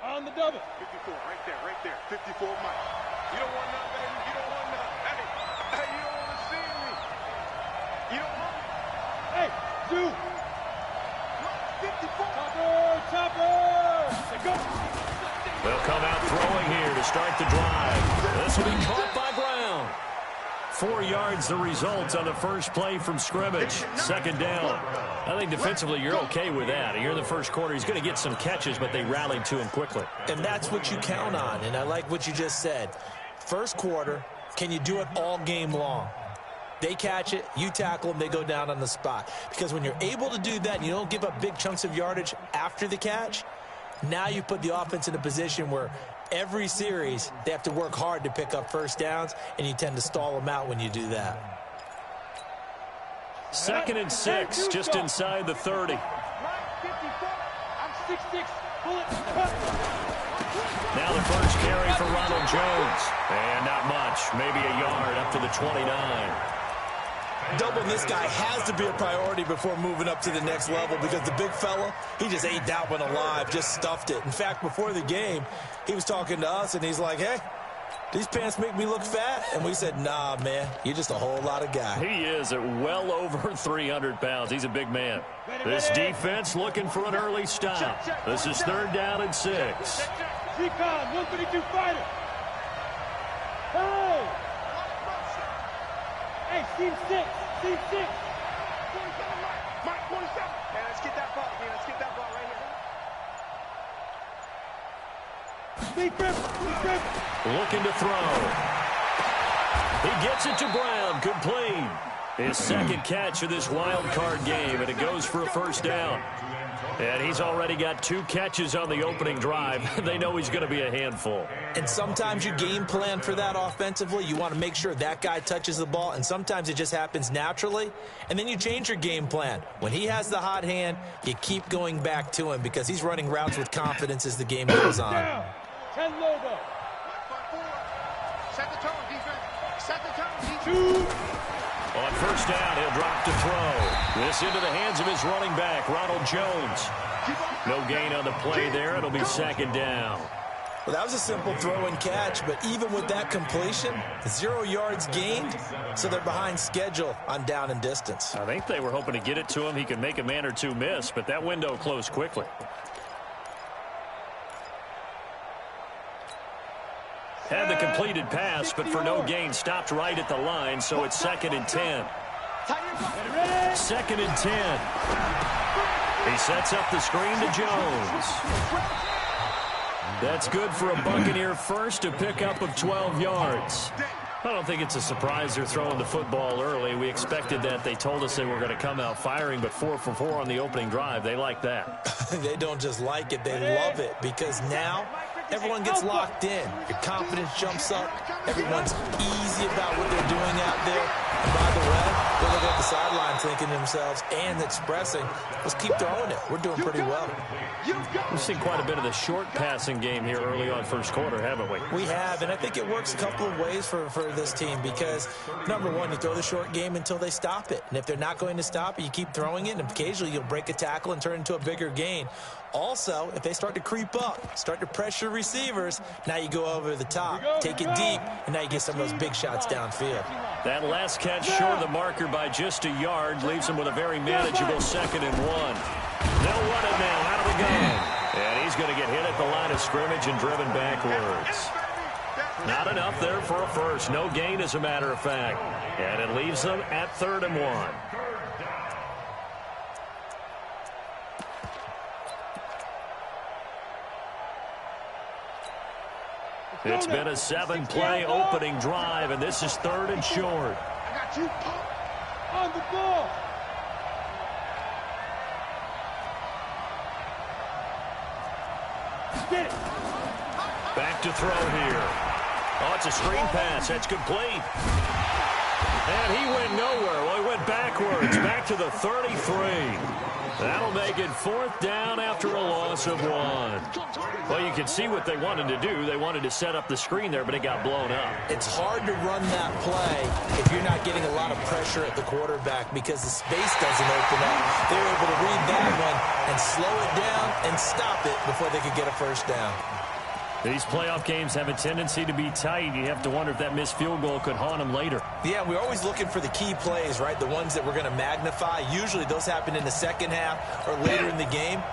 On the double. 54, right there. 54 Mike. You don't want none, baby. You don't want none. Hey, you don't want to see me. You don't want me. Hey, two. 54. Chopper. They go. They'll come out throwing here to start the drive. This will be caught by Brown. 4 yards the result on the first play from scrimmage. Second down. I think defensively you're okay with that. Here in the first quarter, he's going to get some catches, but they rallied to him quickly. And that's what you count on, and I like what you just said. First quarter, can you do it all game long? They catch it, you tackle them, they go down on the spot. Because when you're able to do that and you don't give up big chunks of yardage after the catch, now you put the offense in a position where every series they have to work hard to pick up first downs, and you tend to stall them out when you do that. 2nd and 6, just inside the 30. I'm 6'6". Pull it. Now the first carry for Ronald Jones. And not much, maybe a yard up to the 29. Doubling this guy has to be a priority before moving up to the next level, because the big fella, he just ate that one alive, just stuffed it. In fact, before the game, he was talking to us, and he's like, hey, these pants make me look fat. And we said, nah, man, you're just a whole lot of guy. He is at well over 300 pounds. He's a big man. This defense looking for an early stop. This is 3rd down and 6. Recon, 132 fighter. Hey! Hey, team 6. Team 6. 27 Mike 27. Hey, let's get that ball again. Let's get that ball right here. Big grip. Looking to throw. He gets it to Brown, complete. His second catch of this wild card game, and it goes for a first down. And he's already got 2 catches on the opening drive. They know he's going to be a handful. And sometimes you game plan for that offensively. You want to make sure that guy touches the ball, and sometimes it just happens naturally. And then you change your game plan. When he has the hot hand, you keep going back to him because he's running routes with confidence as the game goes on. 10 logo. Set the tone, defense. Set the tone, defense. 2. On first down, he'll drop to throw. This into the hands of his running back, Ronald Jones. No gain on the play there. It'll be 2nd down. Well, that was a simple throw and catch, but even with that completion, 0 yards gained, so they're behind schedule on down and distance. I think they were hoping to get it to him. He could make a man or two miss, but that window closed quickly. Had the completed pass, but for no gain, stopped right at the line, so it's 2nd and 10. 2nd and 10. He sets up the screen to Jones. That's good for a Buccaneer first, a pickup of 12 yards. I don't think it's a surprise they're throwing the football early. We expected that. They told us they were going to come out firing, but 4 for 4 on the opening drive. They like that. They don't just like it, they love it, because now everyone gets locked in. Your confidence jumps up. Everyone's easy about what they're doing out there. And by the way, they're looking at the sideline thinking to themselves and expressing, let's keep throwing it. We're doing pretty well. We've seen quite a bit of the short passing game here early on first quarter, haven't we? We have, and I think it works a couple of ways for this team because, number one, you throw the short game until they stop it. And if they're not going to stop it, you keep throwing it, and occasionally you'll break a tackle and turn it into a bigger gain. Also, if they start to creep up, start to pressure receivers, now you go over the top, take it deep, and now you get some of those big shots downfield. That last catch short of the marker by just a yard leaves him with a very manageable 2nd and 1. They'll run it now out of the gun. And he's going to get hit at the line of scrimmage and driven backwards. Not enough there for a first. No gain, as a matter of fact. And it leaves them at 3rd and 1. It's been a 7-play opening drive, and this is 3rd and short. I got you. On the ball. Get it. Back to throw here. Oh, it's a screen pass. That's complete. And he went nowhere. Well, he went backwards. Back to the 33. That'll make it 4th down after a loss of 1. Well, you can see what they wanted to do. They wanted to set up the screen there, but it got blown up. It's hard to run that play if you're not getting a lot of pressure at the quarterback because the space doesn't open up. They were able to read that one and slow it down and stop it before they could get a first down. These playoff games have a tendency to be tight. You have to wonder if that missed field goal could haunt them later. Yeah, we're always looking for the key plays, right? The ones that we're going to magnify. Usually those happen in the second half or later in the game.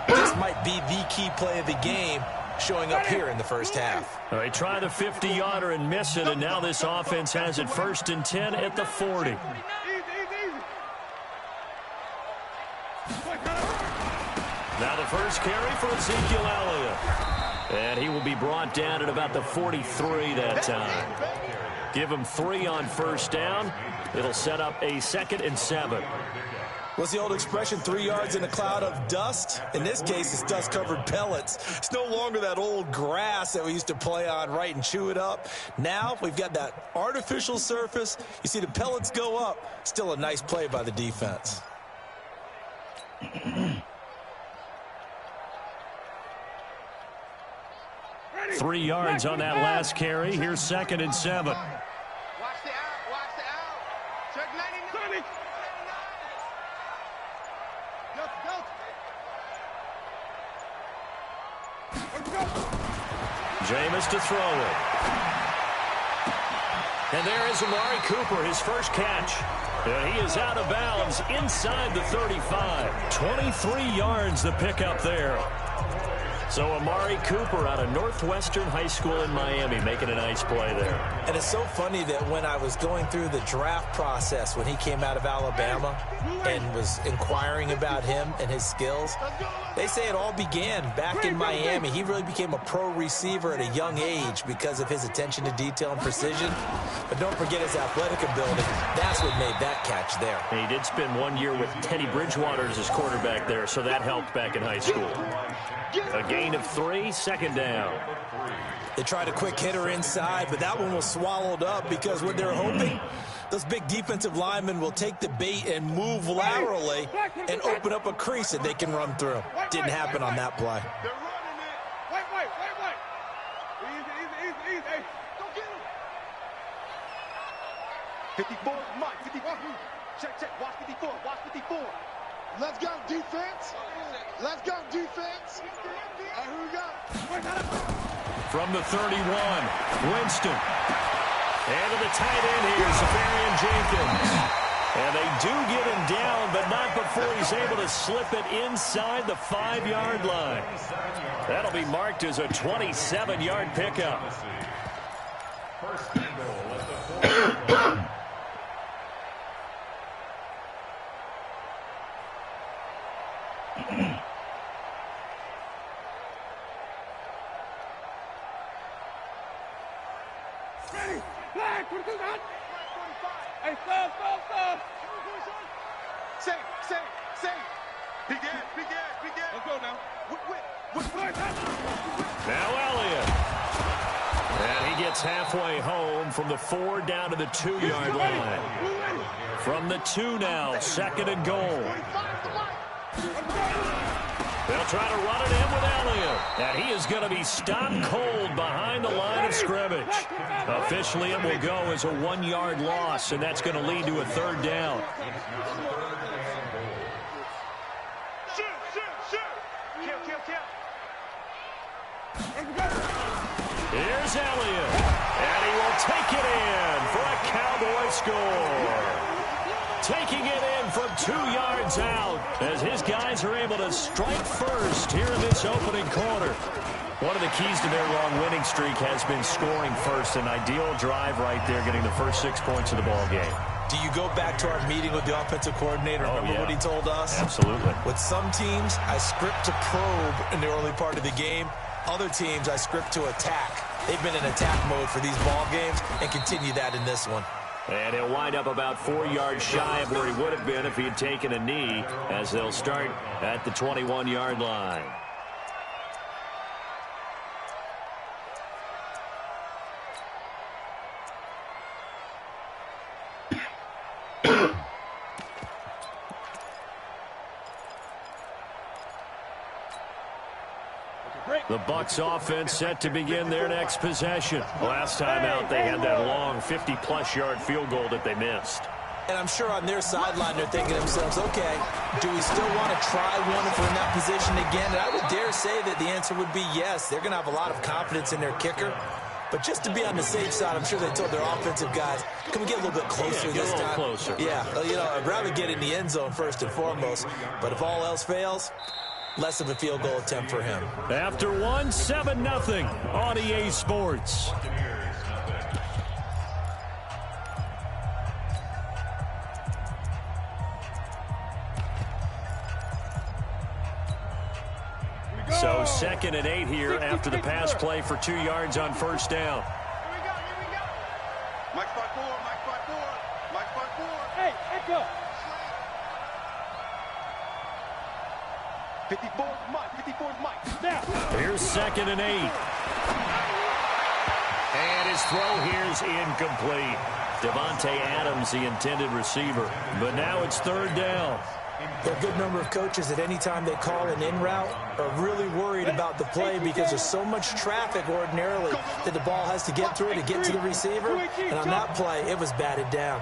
This might be the key play of the game showing up here in the first half. All right, try the 50-yarder and miss it, and now this offense has it 1st and 10 at the 40. Now the first carry for Ezekiel Elliott. And he will be brought down at about the 43 that time. Give him 3 on first down. It'll set up a 2nd and 7. What's the old expression, 3 yards in a cloud of dust? In this case, it's dust-covered pellets. It's no longer that old grass that we used to play on, right, and chew it up. Now we've got that artificial surface. You see the pellets go up. Still a nice play by the defense. 3 yards on that last carry. Here's 2nd and 7. Watch the out. Watch the out. Check 99. Jameis to throw it. And there is Amari Cooper, his first catch. And he is out of bounds inside the 35. 23 yards the pickup there. So Amari Cooper out of Northwestern High School in Miami making a nice play there. And it's so funny that when I was going through the draft process when he came out of Alabama and was inquiring about him and his skills, they say it all began back in Miami. He really became a pro receiver at a young age because of his attention to detail and precision. But don't forget his athletic ability. That's what made that catch there. And he did spend 1 year with Teddy Bridgewater as his quarterback there, so that helped back in high school. A gain of 3, 2nd down. They tried a quick hitter inside, but that one was swallowed up because what they're hoping, those big defensive linemen will take the bait and move laterally and open up a crease that they can run through. Didn't happen on that play. They're running it. Wait. Easy. Go get him. 54, Mike, 54. Check. Watch 54. Watch 54. Let's go, defense. Let's go, defense. Hey, who we got? From the 31, Winston. And to the tight end here, Safarian Jenkins. And they do get him down, but not before he's able to slip it inside the 5-yard line. That'll be marked as a 27-yard pickup. Flag, what is that? Hey, stop. Safe. Begin. Let's go now. Now Elliott. And he gets halfway home from the 4 down to the 2-yard line. From the 2 now, 2nd and goal. They'll try to run it in with Elliott. And he is going to be stopped cold behind the line of scrimmage. Officially, it will go as a 1-yard loss, and that's going to lead to a 3rd down. Shoot. Kill. Here's Elliott. And he will take it in for a Cowboy score. Taking it in from 2 yards out as his guys are able to strike first here in this opening quarter. One of the keys to their long winning streak has been scoring first. An ideal drive right there, getting the first 6 points of the ball game. Do you go back to our meeting with the offensive coordinator? Remember what he told us? Absolutely. With some teams, I script to probe in the early part of the game. Other teams, I script to attack. They've been in attack mode for these ball games and continue that in this one. And he'll wind up about 4 yards shy of where he would have been if he had taken a knee, as they'll start at the 21-yard line. The Bucs offense set to begin their next possession. Last time out, they had that long 50-plus yard field goal that they missed. And I'm sure on their sideline they're thinking to themselves, okay, do we still want to try one if we're in that position again? And I would dare say that the answer would be yes. They're going to have a lot of confidence in their kicker. But just to be on the safe side, I'm sure they told their offensive guys, can we get a little bit closer this time? Get a little closer. Yeah, you know, I'd rather get in the end zone first and foremost. But if all else fails, less of a field goal attempt for him. After one, 7-0 on EA Sports. So 2nd and 8 here after the pass play for 2 yards on first down. Here we go. Mike spot 4, Mike spot 4, Mike spot 4. Hey, echo. 54's Mike, 54's Mike. Now. Here's 2nd and 8. And his throw here's incomplete. Devontae Adams, the intended receiver. But now it's 3rd down. A good number of coaches at any time they call an in route are really worried about the play because there's so much traffic ordinarily that the ball has to get through to get to the receiver. And on that play, it was batted down.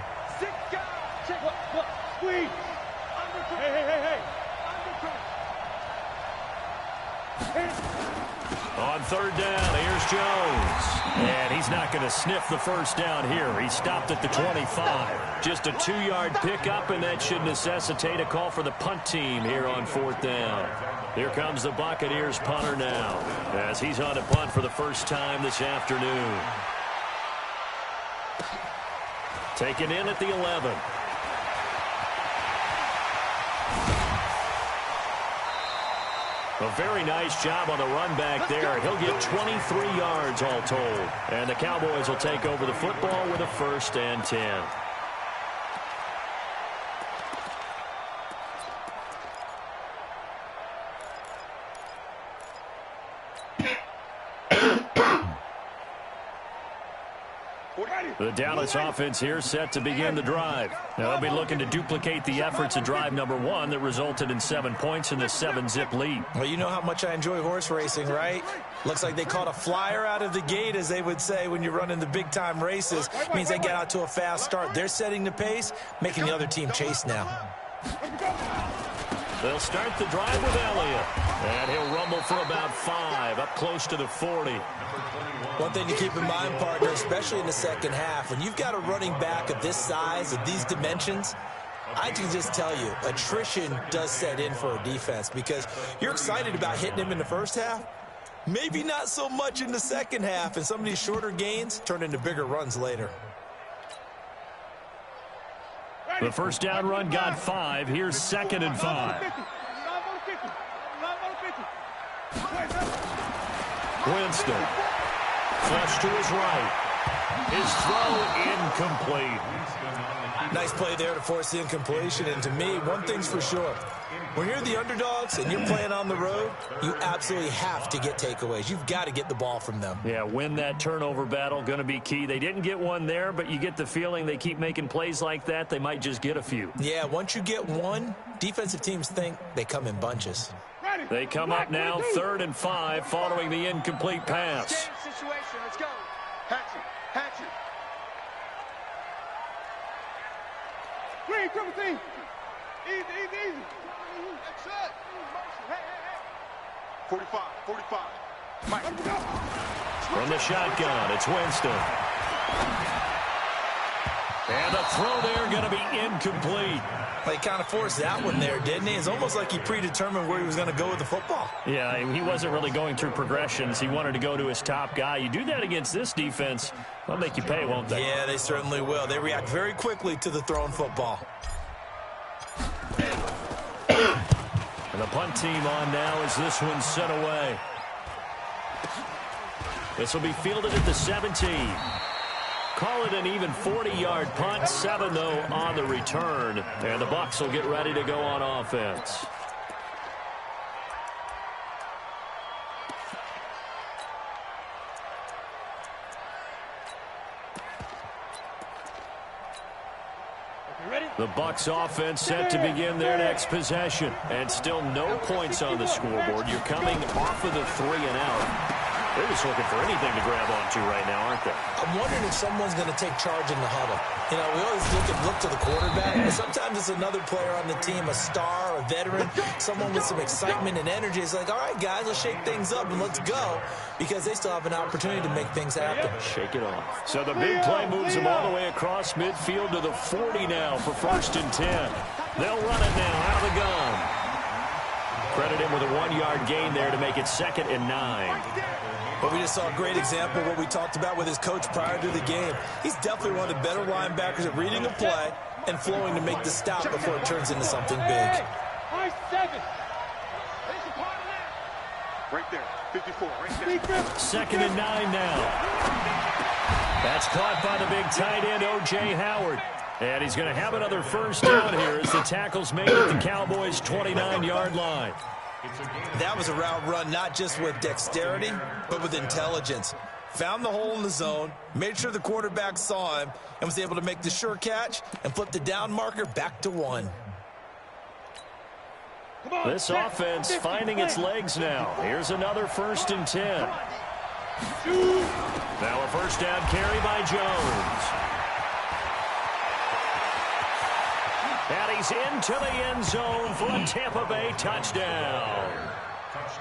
Look, squeeze. Hey. On 3rd down, here's Jones. And he's not going to sniff the first down here. He stopped at the 25. Just a 2-yard pickup, and that should necessitate a call for the punt team here on 4th down. Here comes the Buccaneers punter now, as he's on to punt for the first time this afternoon. Taken in at the 11. A very nice job on the run back there. He'll get 23 yards all told. And the Cowboys will take over the football with a 1st and 10. The Dallas offense here set to begin the drive. Now they'll be looking to duplicate the efforts of drive number 1 that resulted in 7 points in the 7-zip lead. Well, you know how much I enjoy horse racing, right? Looks like they caught a flyer out of the gate, as they would say when you're running the big-time races. It means they get out to a fast start. They're setting the pace, making the other team chase now. They'll start the drive with Elliott. And he'll rumble for about 5, up close to the 40. One thing to keep in mind, partner, especially in the second half, when you've got a running back of this size, of these dimensions, I can just tell you, attrition does set in for a defense because you're excited about hitting him in the first half. Maybe not so much in the second half, and some of these shorter gains turn into bigger runs later. The first down run got 5. Here's 2nd and 5. Winston. Flush to his right. His throw incomplete. Nice play there to force the incompletion. And to me, one thing's for sure. When you're the underdogs and you're playing on the road, you absolutely have to get takeaways. You've got to get the ball from them. Yeah, win that turnover battle, going to be key. They didn't get one there, but you get the feeling they keep making plays like that, they might just get a few. Yeah, once you get one, defensive teams think they come in bunches. They come up now, 3rd and 5, following the incomplete pass. Situation, let's go. Hatchet. Green, triple team. Easy. That's it. Hey. 45. Mike. From the shotgun, it's Winston. And the throw there going to be incomplete. Well, he kind of forced that one there, didn't he? It's almost like he predetermined where he was going to go with the football. Yeah, he wasn't really going through progressions. He wanted to go to his top guy. You do that against this defense, they'll make you pay, won't they? Yeah, they certainly will. They react very quickly to the thrown football. And the punt team on now as this one's sent away. This will be fielded at the 17. Call it an even 40-yard punt, 7 though on the return. And the Bucs will get ready to go on offense. The Bucs offense set to begin their next possession. And still no points on the scoreboard. You're coming off of the 3 and out. They're just looking for anything to grab onto right now, aren't they? I'm wondering if someone's going to take charge in the huddle. You know, we always look to the quarterback, but sometimes it's another player on the team, a star, a veteran, someone with some excitement and energy. It's like, all right, guys, let's shake things up and let's go, because they still have an opportunity to make things happen. Shake it off. So the big play moves them all the way across midfield to the 40 now for 1st and 10. They'll run it now out of the gun. Credit him with a 1-yard gain there to make it 2nd and 9. But we just saw a great example of what we talked about with his coach prior to the game. He's definitely one of the better linebackers at reading a play and flowing to make the stop before it turns into something big. Right there, 54, right there. 2nd and 9 now. That's caught by the big tight end, O.J. Howard. And he's going to have another 1st down here as the tackle's made at the Cowboys' 29-yard line. That was a route run not just with dexterity, but with intelligence. Found the hole in the zone, made sure the quarterback saw him, and was able to make the sure catch and flip the down marker back to 1. This offense finding its legs now. Here's another 1st and 10. Now a 1st down carry by Jones. And he's into the end zone for a Tampa Bay touchdown.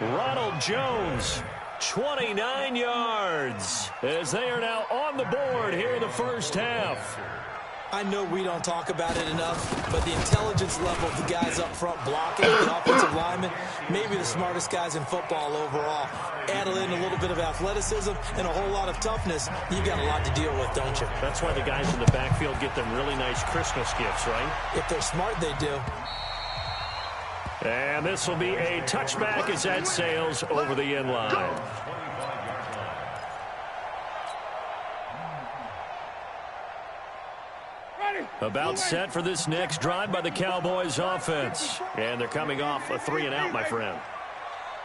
Ronald Jones, 29 yards, as they are now on the board here in the 1st half. I know we don't talk about it enough, but the intelligence level of the guys up front blocking, the offensive linemen, maybe the smartest guys in football overall. Add in a little bit of athleticism and a whole lot of toughness, you got a lot to deal with, don't you? That's why the guys in the backfield get them really nice Christmas gifts, right? If they're smart, they do. And this will be a touchback as that sails over the end line. About set for this next drive by the Cowboys offense. And they're coming off a 3-and-out, my friend.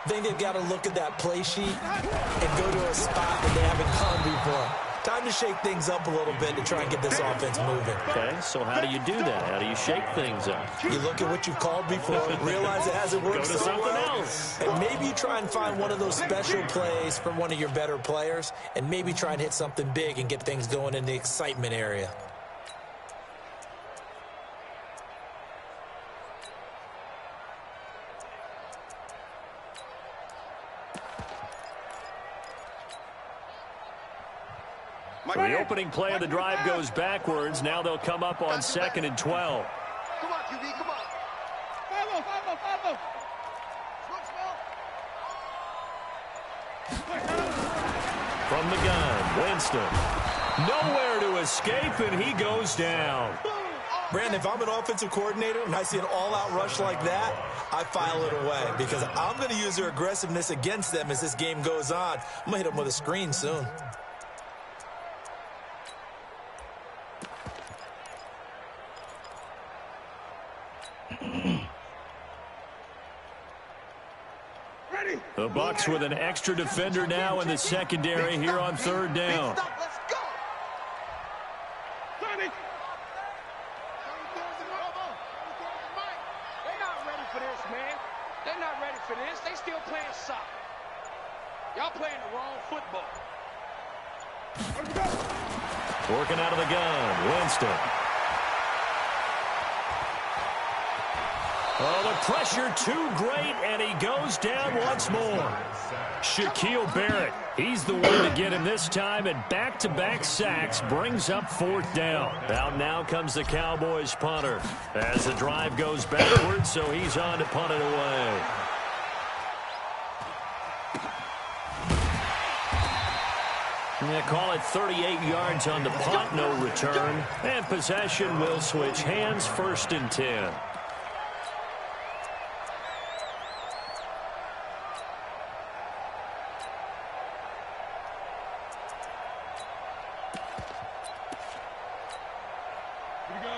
I think they've got to look at that play sheet and go to a spot that they haven't gone before. Time to shake things up a little bit to try and get this offense moving. Okay, so how do you do that? How do you shake things up? You look at what you've called before, realize it hasn't worked Go to so something well, else. and maybe you try and find one of those special plays from one of your better players, and maybe try and hit something big and get things going in the excitement area. So the opening play of the drive goes backwards. Now they'll come up on 2nd and 12. Come on, QB, come on. From the gun, Winston. Nowhere to escape, and he goes down. Brandon, if I'm an offensive coordinator and I see an all-out rush like that, I file it away because I'm going to use their aggressiveness against them as this game goes on. I'm going to hit them with a screen soon. The Bucs with an extra defender now in the secondary here on 3rd down. Let's go. Sonny. They're not ready for this, man. They're not ready for this. They still playing soccer. Y'all playing the wrong football. Working out of the gun, Winston. Oh, the pressure too great, and he goes down once more. Shaquille Barrett, he's the one to get him this time, and back-to-back sacks brings up 4th down. Now comes the Cowboys punter as the drive goes backwards, so he's on to punt it away. Yeah, call it 38 yards on the punt, no return. And possession will switch hands, 1st and 10.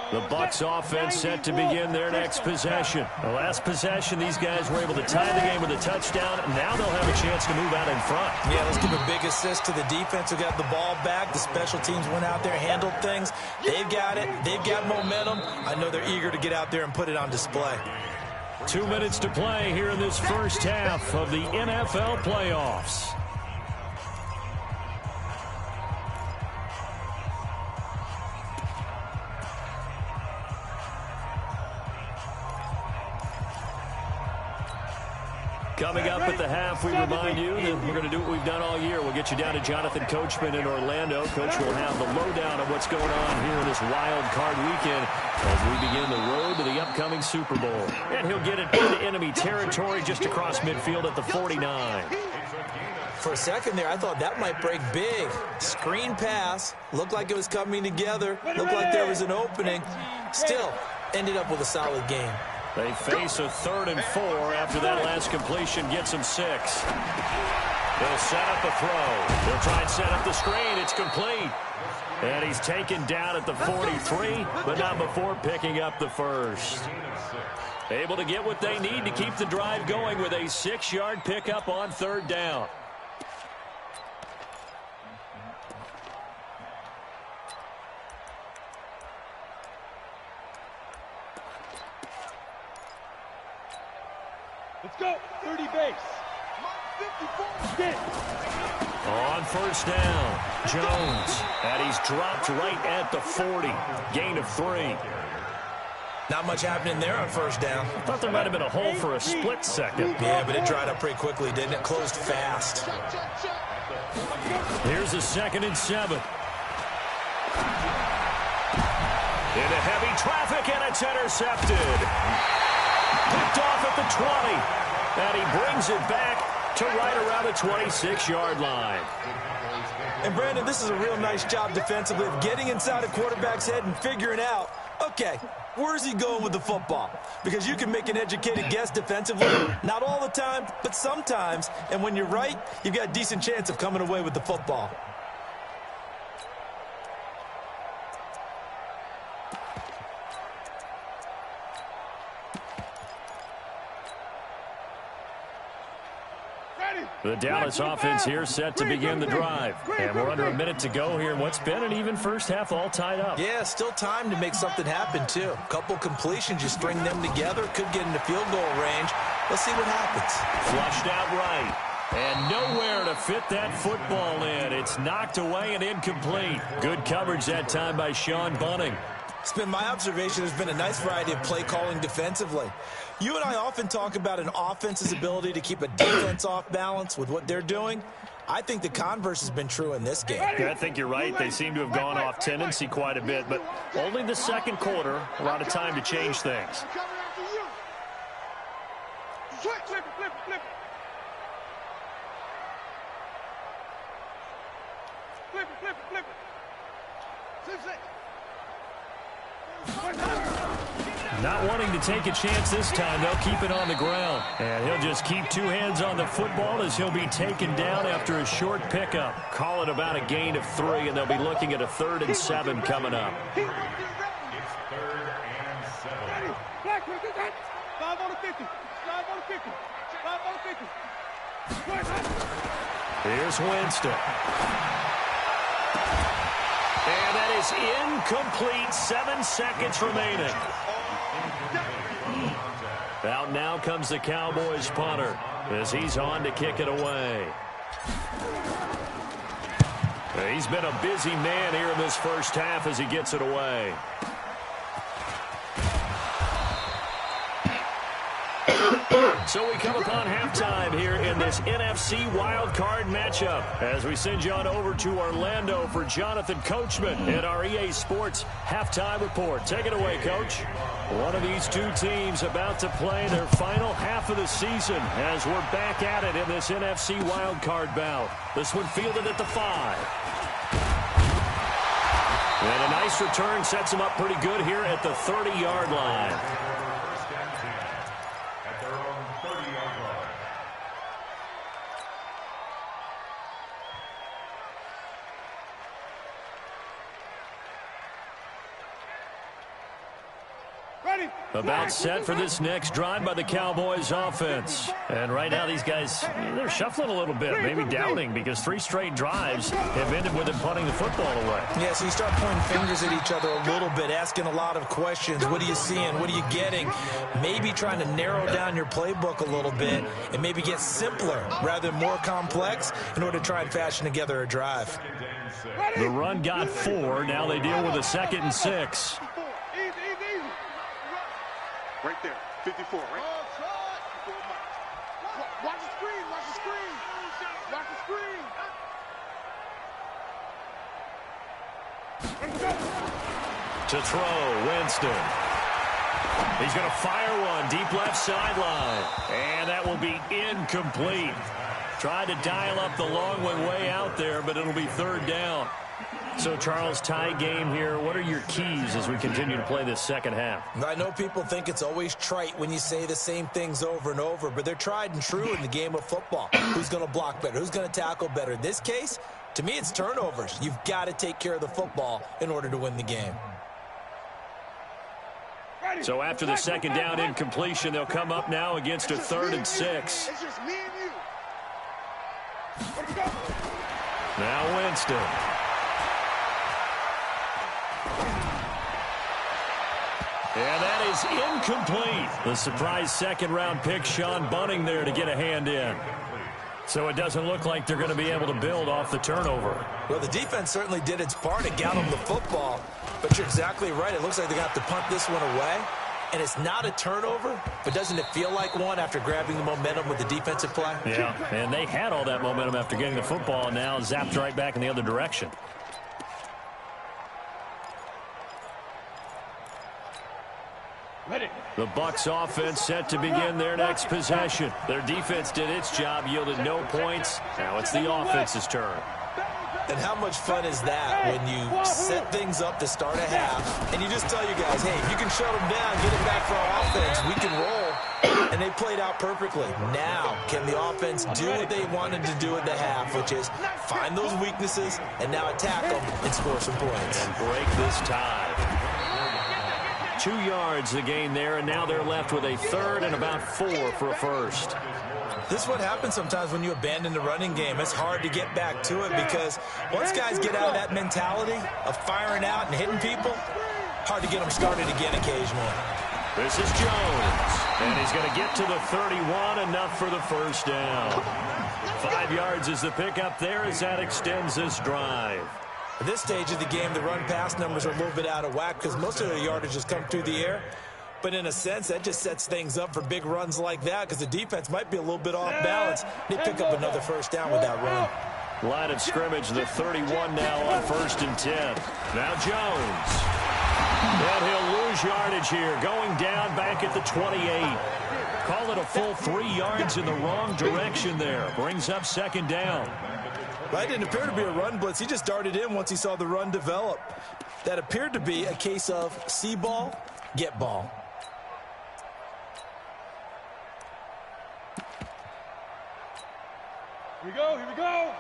The Bucs offense set to begin their next possession. The last possession, these guys were able to tie the game with a touchdown, and now they'll have a chance to move out in front. Yeah, let's give a big assist to the defense who got the ball back. The special teams went out there, handled things. They've got it. They've got momentum. I know they're eager to get out there and put it on display. 2 minutes to play here in this 1st half of the NFL playoffs. Coming up at the half, we remind you that we're going to do what we've done all year. We'll get you down to Jonathan Coachman in Orlando. Coach will have the lowdown of what's going on here in this wild card weekend as we begin the road to the upcoming Super Bowl. And he'll get it into enemy territory just across midfield at the 49. For a second there, I thought that might break big. Screen pass. Looked like it was coming together. Looked like there was an opening. Still, ended up with a solid game. They face a 3rd and 4 after that last completion gets them 6. They'll set up a throw. They'll try and set up the screen. It's complete. And he's taken down at the 43, but not before picking up the first. Able to get what they need to keep the drive going with a 6-yard pickup on 3rd down. Let's go. 30 base. On 1st down, Jones. And he's dropped right at the 40. Gain of 3. Not much happening there on 1st down. Thought there might have been a hole for a split second. Yeah, but it dried up pretty quickly, didn't it? Closed fast. Here's a 2nd and 7. Into heavy traffic, and it's intercepted. Picked off at the 20, and he brings it back to right around the 26-yard line. And, Brandon, this is a real nice job defensively of getting inside a quarterback's head and figuring out, okay, where's he going with the football? Because you can make an educated guess defensively, not all the time, but sometimes. And when you're right, you've got a decent chance of coming away with the football. The Dallas offense here set to begin the drive. And we're under a minute to go here in what's been an even first half all tied up. Yeah, still time to make something happen, too. A couple completions, you string them together, could get into field goal range. Let's see what happens. Flushed out right. And nowhere to fit that football in. It's knocked away and incomplete. Good coverage that time by Sean Bunning. It's been my observation there's been a nice variety of play calling defensively. You and I often talk about an offense's ability to keep a defense off balance with what they're doing. I think the converse has been true in this game. Yeah, I think you're right. They seem to have gone off tendency quite a bit, but only the 2nd quarter, a lot of time to change things. Flip it, flip it, flip it. Flip it, flip it, flip it. Not wanting to take a chance this time, they'll keep it on the ground. And he'll just keep 2 hands on the football as he'll be taken down after a short pickup. Call it about a gain of 3, and they'll be looking at a 3rd and 7 coming up. It's 3rd and 7. Black, 5 on the 50. 5 on the 50. 5 on the 50. Here's Winston. And that is incomplete. 7 seconds remaining. Out now comes the Cowboys punter as he's on to kick it away. He's been a busy man here in this first half as he gets it away. So we come upon halftime here in this NFC wildcard matchup as we send you on over to Orlando for Jonathan Coachman in our EA Sports halftime report. Take it away, Coach. One of these 2 teams about to play their final half of the season as we're back at it in this NFC wildcard bout. This one fielded at the 5. And a nice return sets them up pretty good here at the 30-yard line. About set for this next drive by the Cowboys offense. And right now these guys, they're shuffling a little bit, maybe doubting, because 3 straight drives have ended with them punting the football away. Yeah, so you start pointing fingers at each other a little bit, asking a lot of questions. What are you seeing? What are you getting? Maybe trying to narrow down your playbook a little bit and maybe get simpler rather than more complex in order to try and fashion together a drive. The run got 4. Now they deal with a 2nd and 6. Right there, 54, right? Watch To throw, Winston. He's going to fire one deep left sideline. And that will be incomplete. Tried to dial up the long one way out there, but it'll be third down. So, Charles, tie game here. What are your keys as we continue to play this second half? I know people think it's always trite when you say the same things over and over, but they're tried and true in the game of football. Who's going to block better? Who's going to tackle better? In this case, to me, it's turnovers. You've got to take care of the football in order to win the game. So after the second down incompletion, they'll come up now against a 3rd and 6. It's just me and you. Now Winston. And that is incomplete. The surprise second-round pick, Sean Bunting, there to get a hand in. So it doesn't look like they're going to be able to build off the turnover. Well, the defense certainly did its part to get them the football. But you're exactly right. It looks like they're going to have to punt this one away. And it's not a turnover, but doesn't it feel like one after grabbing the momentum with the defensive play? Yeah, and they had all that momentum after getting the football, and now zapped right back in the other direction. Ready. The Bucs offense set to begin their next possession. Their defense did its job, yielded no points. Now it's the offense's turn. And how much fun is that when you set things up to start a half, and you just tell you guys, hey, if you can shut them down, get it back for our offense, we can roll. And they played out perfectly. Now, can the offense do what they wanted to do at the half, which is find those weaknesses and now attack them and score some points. And break this tie. 2 yards the gain there, and now they're left with a 3rd and about 4 for a first. This is what happens sometimes when you abandon the running game. It's hard to get back to it because once guys get out of that mentality of firing out and hitting people, hard to get them started again occasionally. This is Jones, and he's going to get to the 31, enough for the first down. 5 yards is the pickup there as that extends this drive. At this stage of the game, the run-pass numbers are a little bit out of whack because most of their yardage has come through the air. But in a sense, that just sets things up for big runs like that because the defense might be a little bit off balance. They pick up another first down with that run. Line of scrimmage, the 31 now on 1st and 10. Now Jones. And he'll lose yardage here, going down back at the 28. Call it a full 3 yards in the wrong direction there. Brings up second down. That didn't appear to be a run blitz. He just darted in once he saw the run develop. That appeared to be a case of see ball, get ball. Here we go, here we go.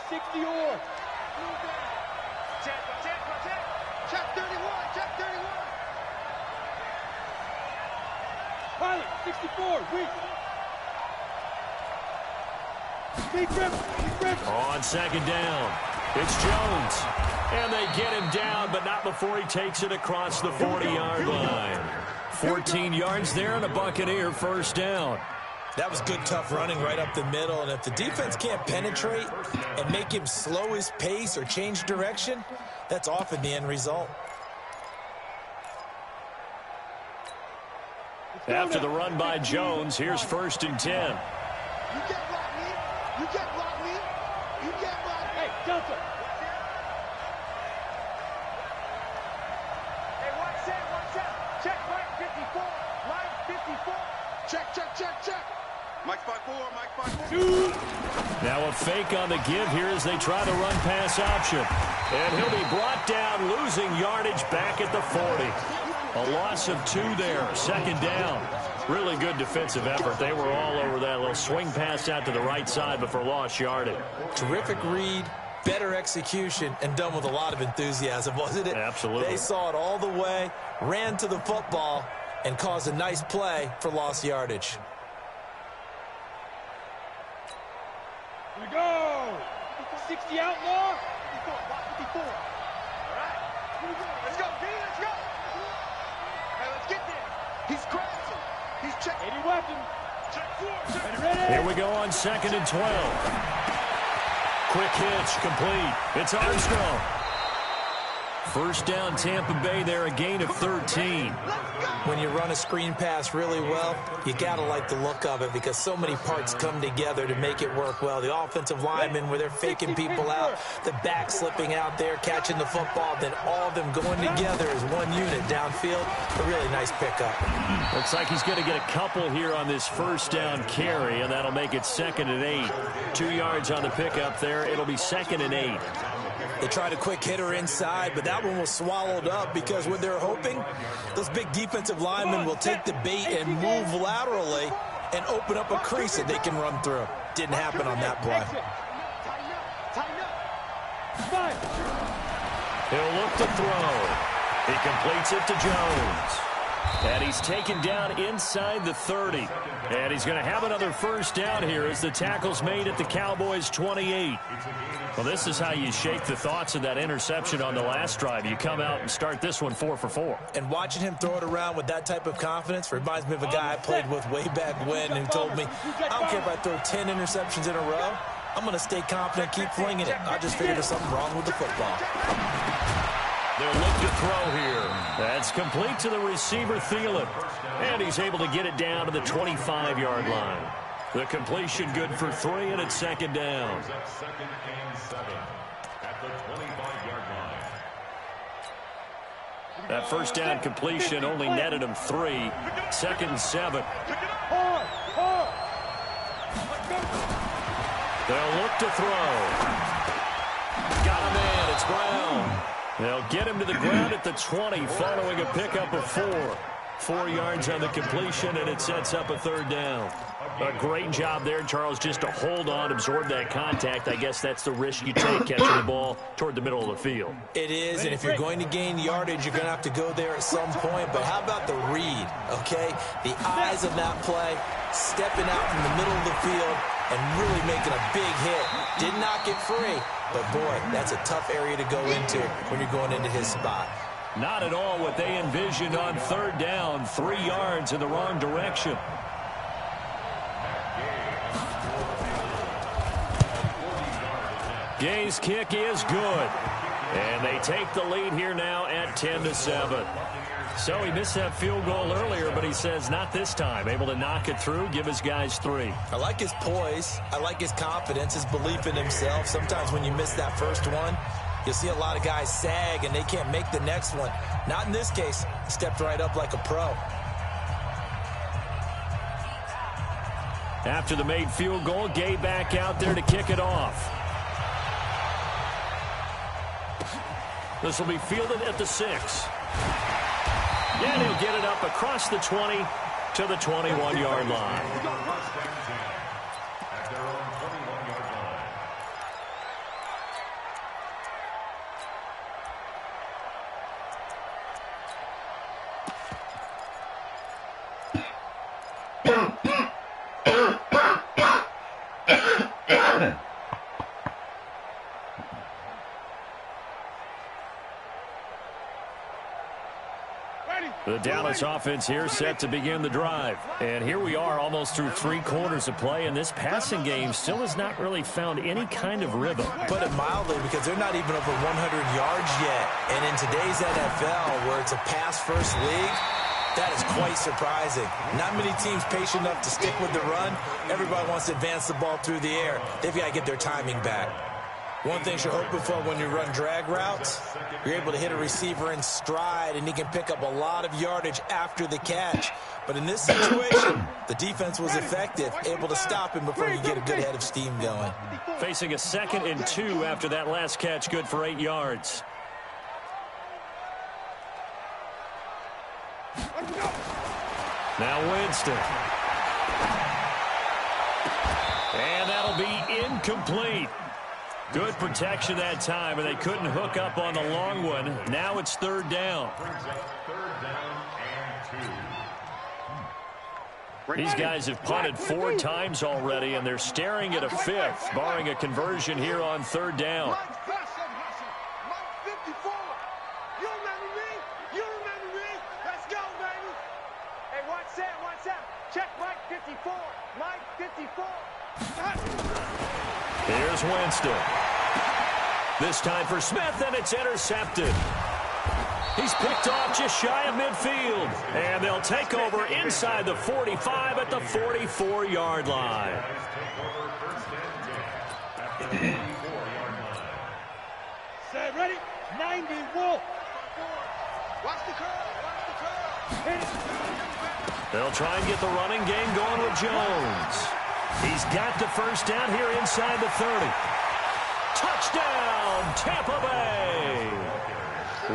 60 or. Check 31, check 31. Pilot, 64, weak. Big grip, big grip. On second down, it's Jones. And they get him down, but not before he takes it across the 40-yard line. 14 yards there and a Buccaneer first down. That was good, tough running right up the middle. And if the defense can't penetrate and make him slow his pace or change direction, that's often the end result. After the run by Jones, here's 1st and 10. You can't block me. You can't block me. You can't block me. Hey, Delta. Hey, watch out, watch out. Check line 54. Line 54. Check, check, check, check. Mike 5-4, Mike 5-4. Now a fake on the give here as they try the run-pass option. And he'll be brought down, losing yardage back at the 40. A loss of 2 there, second down. Really good defensive effort. They were all over that little swing pass out to the right side before lost yardage. Terrific read, better execution, and done with a lot of enthusiasm, wasn't it? Absolutely. They saw it all the way, ran to the football, and caused a nice play for lost yardage. Here we go. 60 outlaw. 54. All right. Here we go. Let's go, D. Let's go. Hey, let's get there. He's crashing. He's checking. 80 weapon. Check 4. Check. Ready. Here we go on 2nd and 12. Quick hitch, complete. It's Armstrong. First down, Tampa Bay there, a gain of 13. When you run a screen pass really well, you got to like the look of it because so many parts come together to make it work well. The offensive linemen, where they're faking people out, the back slipping out there, catching the football, then all of them going together as one unit downfield. A really nice pickup. Looks like he's going to get a couple here on this first down carry, and that'll make it 2nd and 8. 2 yards on the pickup there. It'll be 2nd and 8. They tried a quick hitter inside, but that one was swallowed up because what they're hoping, those big defensive linemen will take the bait and move laterally and open up a crease that they can run through. Didn't happen on that play. He'll look to throw. He completes it to Jones. And he's taken down inside the 30. And he's going to have another first down here as the tackle's made at the Cowboys' 28. Well, this is how you shake the thoughts of that interception on the last drive. You come out and start this one 4 for 4. And watching him throw it around with that type of confidence reminds me of a guy I played with way back when who told me, I don't care if I throw 10 interceptions in a row. I'm going to stay confident, keep flinging it. I just figured there's something wrong with the football. They'll look to throw here. That's complete to the receiver, Thielen. And he's able to get it down to the 25-yard line. The completion good for 3, and it's 2nd down. 2nd and 7 at the 25-yard line. That first down completion only netted him 3. 2nd and 7. They'll look to throw. Got him in. It's Brown. They'll get him to the ground at the 20 following a pickup of 4. 4 yards on the completion, and it sets up a 3rd down. A great job there, Charles, just to hold on, absorb that contact. I guess that's the risk you take catching the ball toward the middle of the field. It is, and if you're going to gain yardage, you're going to have to go there at some point. But how about the read, okay? The eyes of that play, stepping out from the middle of the field and really making a big hit. Did not get free, but, boy, that's a tough area to go into when you're going into his spot. Not at all what they envisioned on 3rd down. 3 yards in the wrong direction. Gay's kick is good. And they take the lead here now at 10-7. So he missed that field goal earlier, but he says not this time. Able to knock it through, give his guys 3. I like his poise. I like his confidence, his belief in himself. Sometimes when you miss that first one, you'll see a lot of guys sag and they can't make the next one. Not in this case. Stepped right up like a pro. After the made field goal, Gay back out there to kick it off. This will be fielded at the 6. And he'll get it up across the 20 to the 21-yard line. At their own 21-yard line. The Dallas offense here set to begin the drive. And here we are almost through 3 quarters of play, and this passing game still has not really found any kind of rhythm. Put it mildly, because they're not even over 100 yards yet. And in today's NFL, where it's a pass-first league, that is quite surprising. Not many teams patient enough to stick with the run. Everybody wants to advance the ball through the air. They've got to get their timing back. One thing you're hoping for when you run drag routes, you're able to hit a receiver in stride, and he can pick up a lot of yardage after the catch. But in this situation, the defense was effective, able to stop him before he could get a good head of steam going. Facing a 2nd and 2 after that last catch, good for 8 yards. Now Winston. And that'll be incomplete. Good protection that time, and they couldn't hook up on the long one. Now it's 3rd down. These guys have punted 4 times already, and they're staring at a 5th, barring a conversion here on 3rd down. Check Mike 54. Mike 54. Here's Winston. This time for Smith, and it's intercepted. He's picked off just shy of midfield. And they'll take over inside the 45 at the 44-yard line. Set, ready? 90, Wolf. Watch the curl. They'll try and get the running game going with Jones. He's got the first down here inside the 30. Touchdown, Tampa Bay.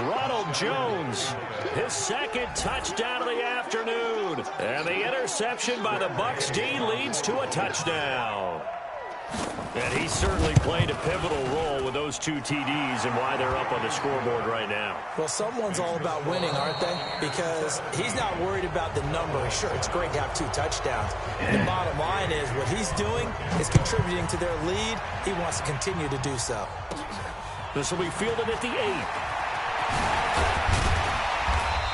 Ronald Jones, his second touchdown of the afternoon. And the interception by the Bucs D leads to a touchdown. And he certainly played a pivotal role with those 2 TDs and why they're up on the scoreboard right now. Well, someone's all about winning, aren't they? Because he's not worried about the number. Sure, it's great to have 2 touchdowns. The bottom line is what he's doing is contributing to their lead. He wants to continue to do so. This will be fielded at the 8.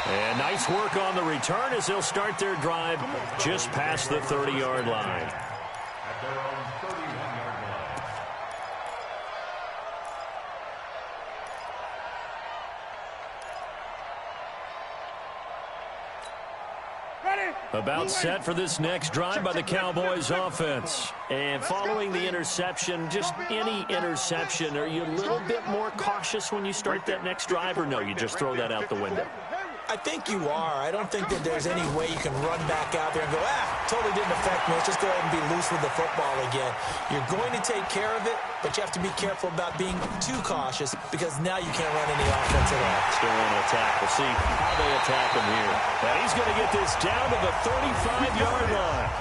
And nice work on the return as they'll start their drive just past the 30-yard line. At their own 31-yard line. Ready? About set for this next drive by the Cowboys offense. And following the interception, just any interception, are you a little bit more cautious when you start that next drive, or no, you just throw that out the window? I think you are. I don't think that there's any way you can run back out there and go, totally didn't affect me. Let's just go ahead and be loose with the football again. You're going to take care of it, but you have to be careful about being too cautious because now you can't run any offense at all. Still want to attack. We'll see how they attack him here. And he's going to get this down to the 35-yard line.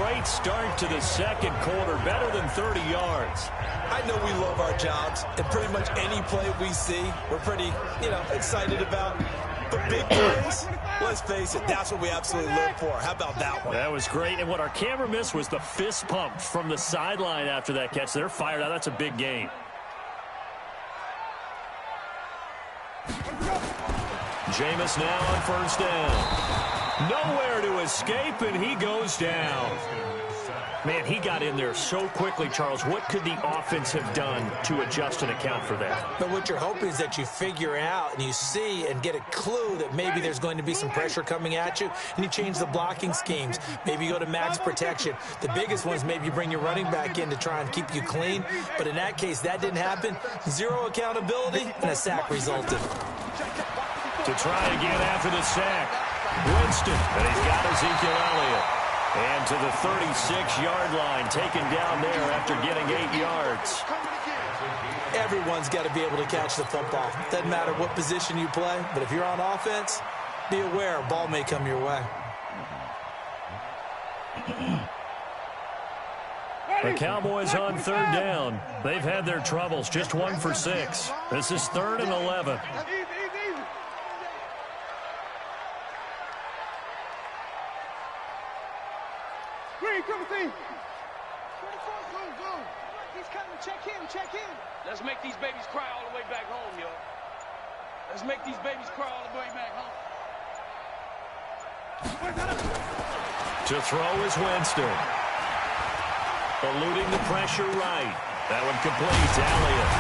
Great start to the second quarter, better than 30 yards. I know we love our jobs, and pretty much any play we see, we're pretty, excited about. But big plays, let's face it, that's what we absolutely live for. How about that one? That was great. And what our camera missed was the fist pump from the sideline after that catch. They're fired out. That's a big game. Jameis now on first down. Nowhere to escape, and he goes down. Man, he got in there so quickly, Charles. What could the offense have done to adjust and account for that? But what you're hoping is that you figure out and you see and get a clue that maybe there's going to be some pressure coming at you, and you change the blocking schemes. Maybe you go to max protection. The biggest one is maybe you bring your running back in to try and keep you clean. But in that case, that didn't happen. Zero accountability, and a sack resulted. To try again after the sack. Winston, and he's got Ezekiel Elliott. And to the 36-yard line, taken down there after getting 8 yards. Everyone's got to be able to catch the football. Doesn't matter what position you play, but if you're on offense, be aware a ball may come your way. The Cowboys on third down. They've had their troubles, just 1 for 6. This is 3rd and 11. He's coming. Check in. Let's make these babies cry all the way back home, yo. Let's make these babies cry all the way back home. To throw is Winston. Eluding the pressure right. That one complete to Elliott.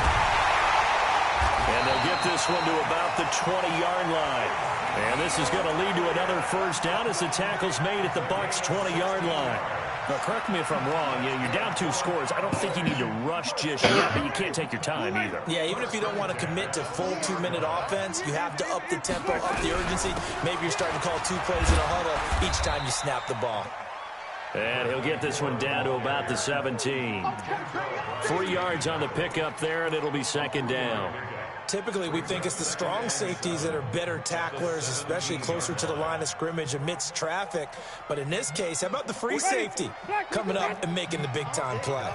And they'll get this one to about the 20-yard line. And this is going to lead to another first down as the tackle's made at the Bucs' 20-yard line. Now, correct me if I'm wrong. You're down 2 scores. I don't think you need to rush just yet, but you can't take your time either. Yeah, even if you don't want to commit to full 2-minute offense, you have to up the tempo, up the urgency. Maybe you're starting to call 2 plays in a huddle each time you snap the ball. And he'll get this one down to about the 17. 3 yards on the pickup there, and it'll be second down. Typically, we think it's the strong safeties that are better tacklers, especially closer to the line of scrimmage amidst traffic. But in this case, how about the free safety coming up and making the big-time play?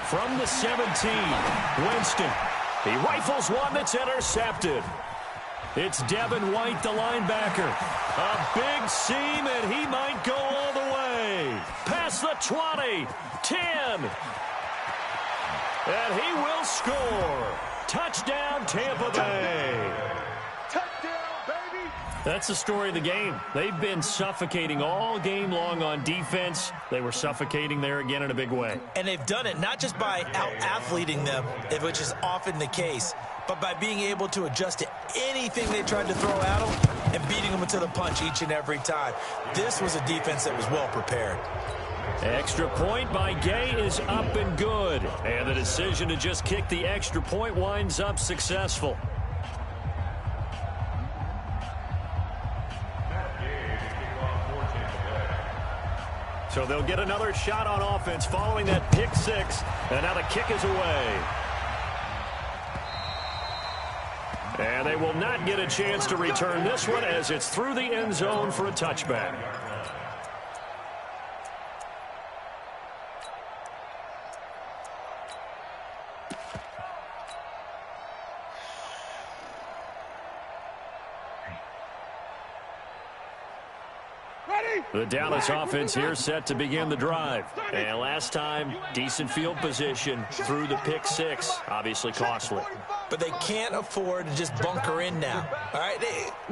From the 17, Winston. He rifles one that's intercepted. It's Devin White, the linebacker. A big seam, and he might go all the way. Past the 20, 10. And he will score. Touchdown, Tampa Bay. Touchdown, baby. That's the story of the game. They've been suffocating all game long on defense. They were suffocating there again in a big way. And they've done it not just by out-athleting them, which is often the case, but by being able to adjust to anything they tried to throw at them and beating them to the punch each and every time. This was a defense that was well prepared. Extra point by Gay is up and good. And the decision to just kick the extra point winds up successful. So they'll get another shot on offense following that pick six. And now the kick is away. And they will not get a chance to return this one as it's through the end zone for a touchback. The Dallas offense here set to begin the drive. And last time, decent field position through the pick six. Obviously costly. But they can't afford to just bunker in now. All right,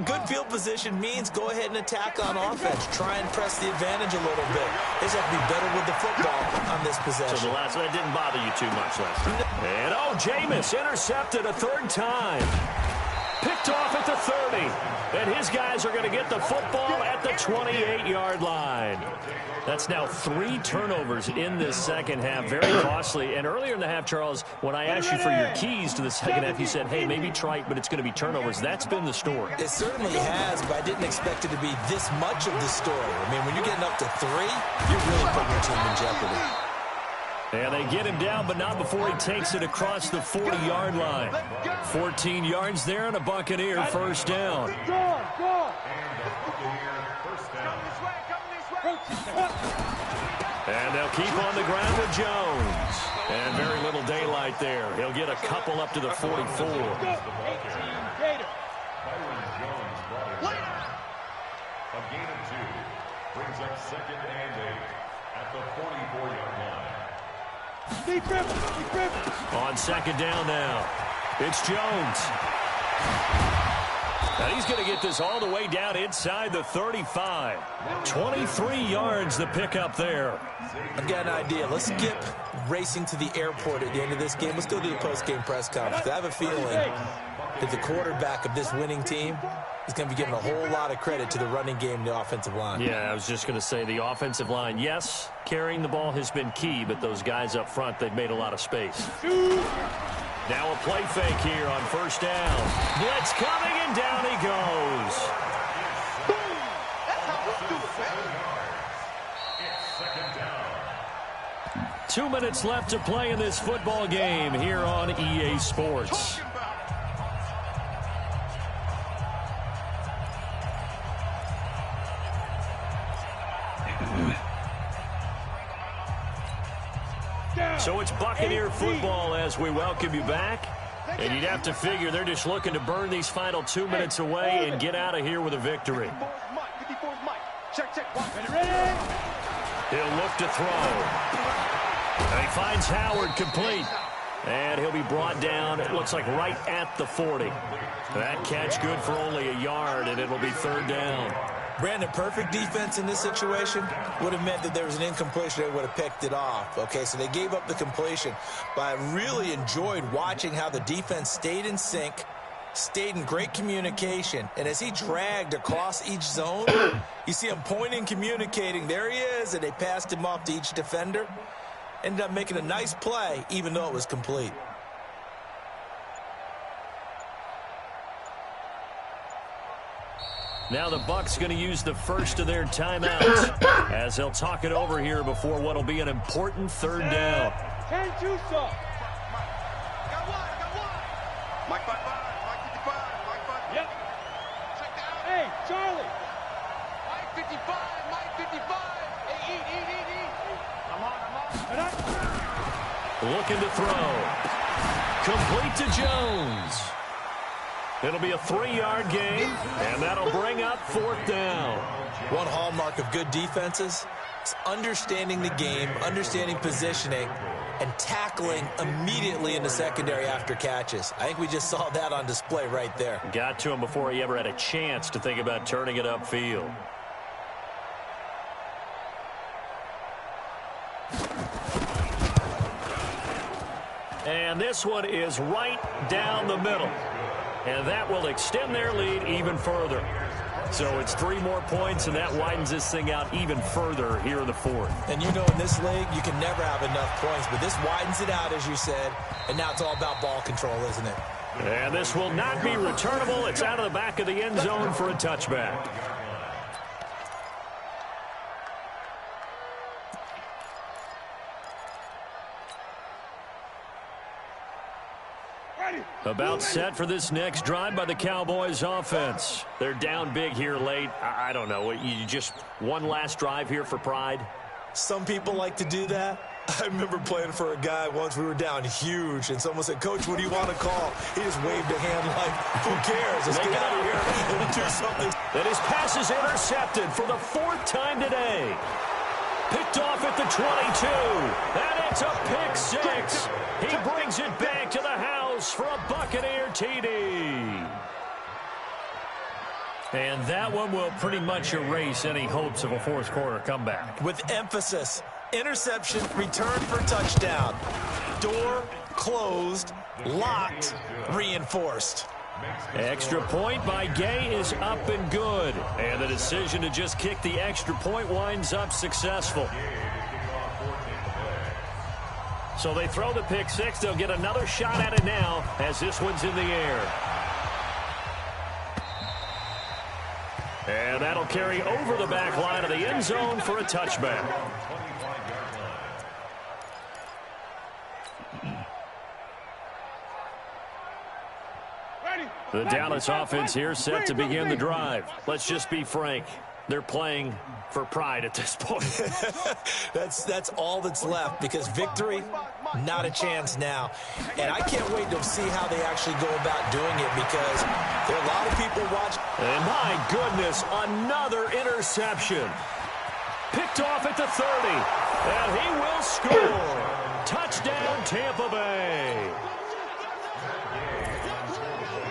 good field position means go ahead and attack on offense. Try and press the advantage a little bit. They just have to be better with the football on this possession. So that didn't bother you too much last time. And Jameis intercepted a third time. Picked off at the 30. And his guys are going to get the football at the 28-yard line. That's now 3 turnovers in this second half. Very costly. And earlier in the half, Charles, when I asked you for your keys to the second half, you said, hey, maybe trite, but it's going to be turnovers. That's been the story. It certainly has, but I didn't expect it to be this much of the story. I mean, when you're getting up to 3, you're really putting your team in jeopardy. And they get him down, but not before he takes it across the 40-yard line. 14 yards there and a Buccaneer first down. And they'll keep on the ground with Jones. And very little daylight there. He'll get a couple up to the 44. A gain of 2 brings up 2nd and 8 at the 44-yard line. On second down now, it's Jones. Now he's going to get this all the way down inside the 35. 23 yards the pickup there. I've got an idea. Let's skip racing to the airport at the end of this game. Let's go to the post-game press conference. I have a feeling that the quarterback of this winning team is going to be giving a whole lot of credit to the running game and the offensive line. Yeah, I was just going to say the offensive line, yes, carrying the ball has been key, but those guys up front, they've made a lot of space. Now a play fake here on first down. Blitz coming, and down he goes. That's how we do it, man. 2 minutes left to play in this football game here on EA Sports. So it's Buccaneer football as we welcome you back. And you'd have to figure they're just looking to burn these final 2 minutes away and get out of here with a victory. He'll look to throw. And he finds Howard complete. And he'll be brought down, it looks like right at the 40. That catch good for only a yard, and it'll be third down. Brandon, perfect defense in this situation would have meant that there was an incompletion. They would have picked it off. Okay, so they gave up the completion. But I really enjoyed watching how the defense stayed in sync, stayed in great communication. And as he dragged across each zone, you see him pointing, communicating. There he is, and they passed him off to each defender. Ended up making a nice play, even though it was complete. Now the Bucs going to use the first of their timeouts as they'll talk it over here before what will be an important third down. 10-2 stop. Got one. Mike 55, Mike 55, Mike 55. Yep. Check down. Hey, Charlie. Mike 55, Mike 55. Hey, eat. I'm on. Looking to throw. Complete to Jones. It'll be a 3-yard gain, and that'll bring up fourth down. One hallmark of good defenses is understanding the game, understanding positioning, and tackling immediately in the secondary after catches. I think we just saw that on display right there. Got to him before he ever had a chance to think about turning it upfield. And this one is right down the middle. And that will extend their lead even further. So it's 3 more points, and that widens this thing out even further here in the fourth. And you know, in this league, you can never have enough points, but this widens it out, as you said, and now it's all about ball control, isn't it? And this will not be returnable. It's out of the back of the end zone for a touchback. About set for this next drive by the Cowboys offense. They're down big here late. I don't know. You just one last drive here for pride? Some people like to do that. I remember playing for a guy once. We were down huge, and someone said, "Coach, what do you want to call?" He just waved a hand like, "Who cares? Let's get out of here and do something." And his pass is intercepted for the 4th time today. Picked off at the 22. And it's a pick 6. He brings it back to the house for a Buccaneer TD. And that one will pretty much erase any hopes of a fourth quarter comeback. With emphasis, interception, return for touchdown. Door closed, locked, reinforced. Extra point by Gay is up and good. And the decision to just kick the extra point winds up successful. So they throw the pick 6. They'll get another shot at it now as this one's in the air. And that'll carry over the back line of the end zone for a touchback. The Dallas offense here set to begin the drive. Let's just be frank. They're playing for pride at this point. That's all that's left, because victory, not a chance now. And I can't wait to see how they actually go about doing it, because there are a lot of people watching. And my goodness, another interception. Picked off at the 30. And he will score. Touchdown, Tampa Bay.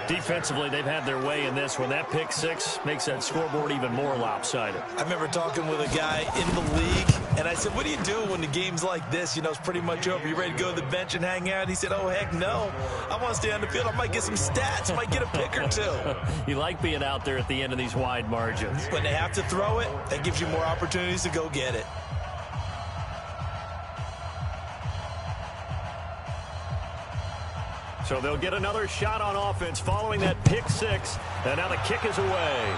Defensively, they've had their way in this one. That pick 6 makes that scoreboard even more lopsided. I remember talking with a guy in the league, and I said, "What do you do when the game's like this? You know, it's pretty much over. You ready to go to the bench and hang out?" He said, "Oh, heck no. I want to stay on the field. I might get some stats. I might get a pick or 2. You like being out there at the end of these wide margins. When they have to throw it, that gives you more opportunities to go get it. So they'll get another shot on offense following that pick 6. And now the kick is away.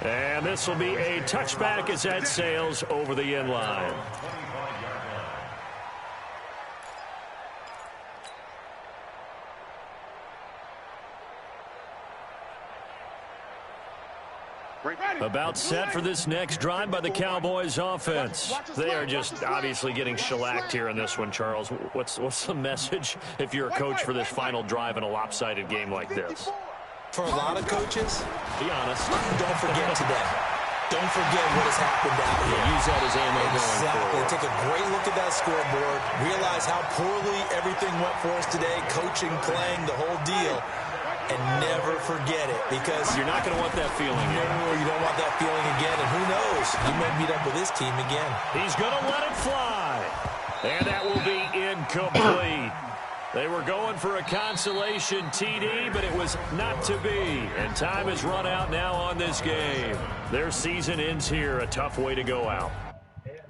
And this will be a touchback as that sails over the end line. About set for this next drive by the Cowboys offense. They are just obviously getting shellacked here in this one, Charles. What's the message if you're a coach for this final drive in a lopsided game like this? For a lot of coaches, be honest, don't forget today. Don't forget what has happened out here. Use that as ammo going forward. Take a great look at that scoreboard. Realize how poorly everything went for us today. Coaching, playing, the whole deal. And never forget it, because you're not going to want that feeling again. No, you don't want that feeling again. And who knows? You may meet up with this team again. He's going to let it fly. And that will be incomplete. They were going for a consolation TD, but it was not to be. And time has run out now on this game. Their season ends here. A tough way to go out.